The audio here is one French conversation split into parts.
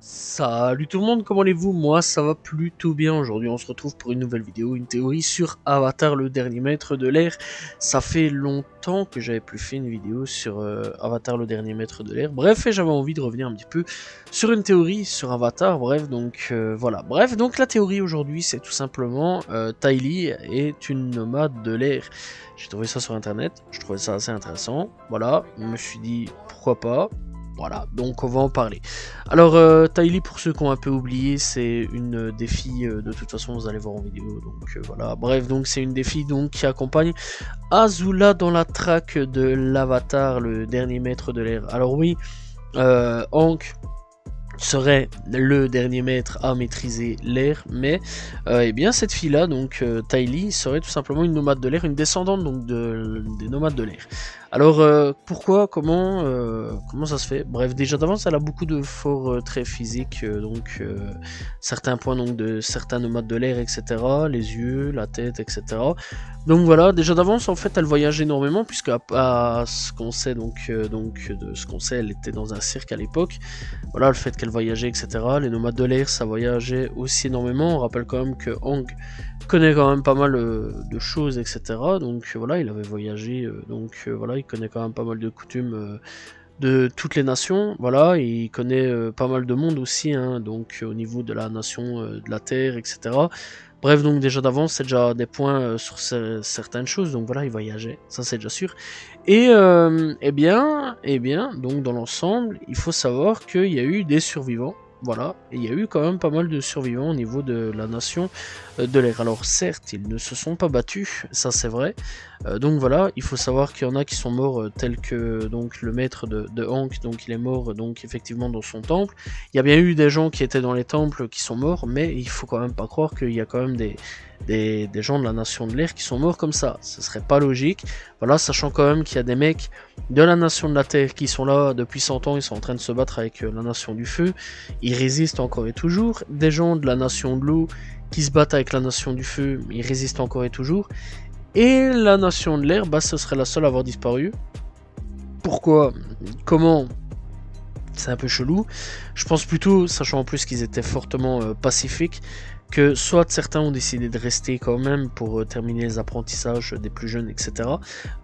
Salut tout le monde, comment allez-vous? Moi ça va plutôt bien. Aujourd'hui on se retrouve pour une nouvelle vidéo, une théorie sur Avatar le dernier maître de l'air. Ça fait longtemps que j'avais plus fait une vidéo sur Avatar le dernier maître de l'air. Bref, et j'avais envie de revenir un petit peu sur une théorie sur Avatar. Bref, donc voilà. Bref, donc la théorie aujourd'hui c'est tout simplement Ty Lee est une nomade de l'air. J'ai trouvé ça sur internet, je trouvais ça assez intéressant. Voilà, je me suis dit pourquoi pas. Voilà, donc on va en parler. Alors, Ty Lee, pour ceux qui ont un peu oublié, c'est une des filles, de toute façon vous allez voir en vidéo, donc voilà. Bref, donc c'est une des filles donc, qui accompagne Azula dans la traque de l'Avatar, le dernier maître de l'air. Alors oui, Hank serait le dernier maître à maîtriser l'air, mais eh bien cette fille-là, donc Ty Lee, serait tout simplement une nomade de l'air, une descendante donc des nomades de l'air. Alors pourquoi, comment ça se fait? Bref, déjà d'avance elle a beaucoup de forts traits physiques, donc certains points donc de certains nomades de l'air, etc. Les yeux, la tête, etc. Donc voilà, déjà d'avance en fait elle voyage énormément puisque à ce qu'on sait de ce qu'on sait, elle était dans un cirque à l'époque. Voilà, le fait qu'elle voyageait, etc. Les nomades de l'air, ça voyageait aussi énormément. On rappelle quand même que Hank connaît quand même pas mal de choses, etc. Donc voilà, il avait voyagé, voilà, il connaît quand même pas mal de coutumes de toutes les nations. Voilà, et il connaît pas mal de monde aussi, hein, donc au niveau de la nation de la Terre, etc. Bref, donc déjà d'avance, c'est déjà des points sur certaines choses. Donc voilà, il voyageait, ça c'est déjà sûr. Et donc dans l'ensemble, il faut savoir qu'il y a eu des survivants. Voilà, et il y a eu quand même pas mal de survivants au niveau de la nation de l'air. Alors certes, ils ne se sont pas battus, ça c'est vrai. Donc voilà, il faut savoir qu'il y en a qui sont morts tels que donc le maître de Hank, donc il est mort donc effectivement dans son temple. Il y a bien eu des gens qui étaient dans les temples qui sont morts, mais il faut quand même pas croire qu'il y a quand même des gens de la nation de l'air qui sont morts comme ça. Ce serait pas logique. Voilà, sachant quand même qu'il y a des mecs de la nation de la Terre qui sont là depuis 100 ans, ils sont en train de se battre avec la nation du feu. Ils résistent encore et toujours. Des gens de la nation de l'eau qui se battent avec la nation du feu, ils résistent encore et toujours. Et la nation de l'air, bah, ce serait la seule à avoir disparu. Pourquoi? Comment? C'est un peu chelou. Je pense plutôt, sachant en plus qu'ils étaient fortement pacifiques, que soit certains ont décidé de rester quand même pour terminer les apprentissages des plus jeunes, etc.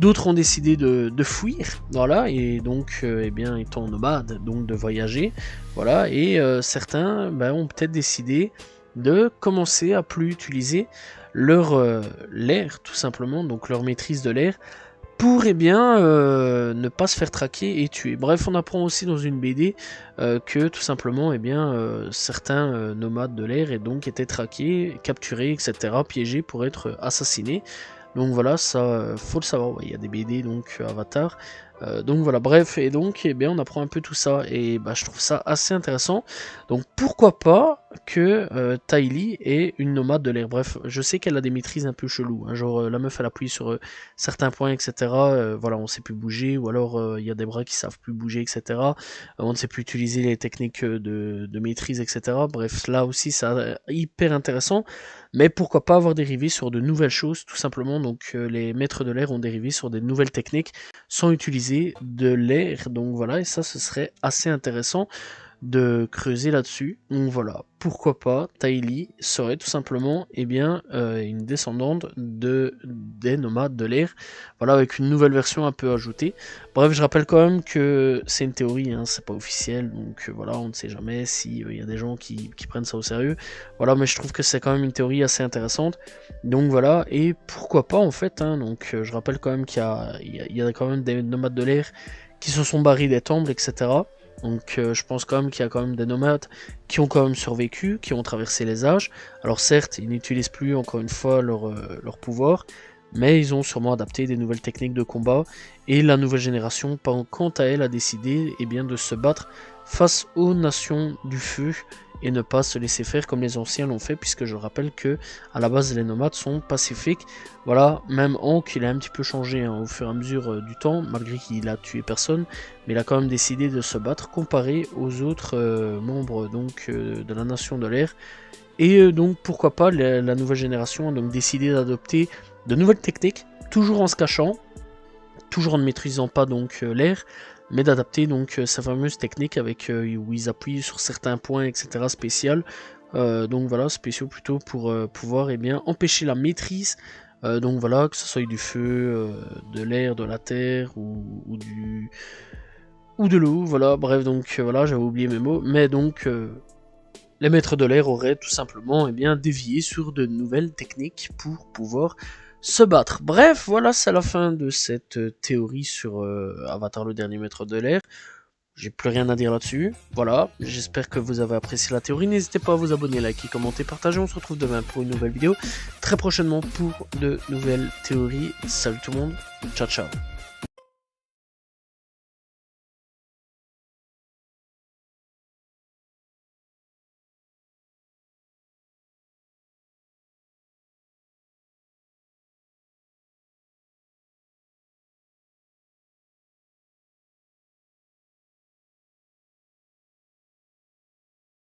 D'autres ont décidé de fuir, voilà, et donc, eh bien, étant nomades, donc de voyager, voilà, et certains ont peut-être décidé de commencer à plus utiliser leur l'air, tout simplement, donc leur maîtrise de l'air, pour ne pas se faire traquer et tuer. Bref, on apprend aussi dans une BD que tout simplement certains nomades de l'air et donc étaient traqués, capturés, etc., piégés pour être assassinés. Donc voilà, ça faut le savoir, il y a des BD donc Avatar. Donc voilà, bref, et donc on apprend un peu tout ça, et je trouve ça assez intéressant. Donc pourquoi pas que Ty Lee est une nomade de l'air. Bref, je sais qu'elle a des maîtrises un peu cheloues, hein, genre la meuf elle appuie sur certains points, etc. Voilà, on sait plus bouger, ou alors il y a des bras qui savent plus bouger, etc. On ne sait plus utiliser les techniques de maîtrise, etc. Bref, là aussi c'est hyper intéressant. Mais pourquoi pas avoir dérivé sur de nouvelles choses, tout simplement. Donc les maîtres de l'air ont dérivé sur des nouvelles techniques sans utiliser de l'air. Donc voilà, et ça ce serait assez intéressant de creuser là-dessus. Donc voilà, pourquoi pas, Ty Lee serait tout simplement une descendante des nomades de l'air, voilà, avec une nouvelle version un peu ajoutée. Bref, je rappelle quand même que c'est une théorie, hein, c'est pas officiel, donc voilà, on ne sait jamais s'il y a des gens qui prennent ça au sérieux. Voilà, mais je trouve que c'est quand même une théorie assez intéressante. Donc voilà, et pourquoi pas en fait, hein, donc je rappelle quand même qu'il y a quand même des nomades de l'air qui se sont barrés des temples, etc. Donc je pense quand même qu'il y a quand même des nomades qui ont quand même survécu, qui ont traversé les âges. Alors certes, ils n'utilisent plus encore une fois leur pouvoir, mais ils ont sûrement adapté des nouvelles techniques de combat. Et la nouvelle génération, quant à elle, a décidé de se battre face aux nations du feu et ne pas se laisser faire comme les anciens l'ont fait, puisque je rappelle que à la base les nomades sont pacifiques. Voilà, même Hank il a un petit peu changé au fur et à mesure du temps, malgré qu'il a tué personne, mais il a quand même décidé de se battre comparé aux autres membres de la nation de l'air. Et donc pourquoi pas la nouvelle génération a donc décidé d'adopter de nouvelles techniques, toujours en se cachant, toujours en ne maîtrisant pas l'air, mais d'adapter donc sa fameuse technique avec où ils appuient sur certains points, etc. spécial. Donc voilà, spéciaux plutôt pour pouvoir empêcher la maîtrise. Donc voilà, que ce soit du feu, de l'air, de la terre ou de l'eau. Voilà, bref, donc voilà, j'avais oublié mes mots, mais donc les maîtres de l'air auraient tout simplement dévié sur de nouvelles techniques pour pouvoir se battre. Bref, voilà, c'est la fin de cette théorie sur Avatar le dernier maître de l'air. J'ai plus rien à dire là-dessus. Voilà, j'espère que vous avez apprécié la théorie. N'hésitez pas à vous abonner, liker, commenter, partager. On se retrouve demain pour une nouvelle vidéo. Très prochainement pour de nouvelles théories. Salut tout le monde. Ciao, ciao.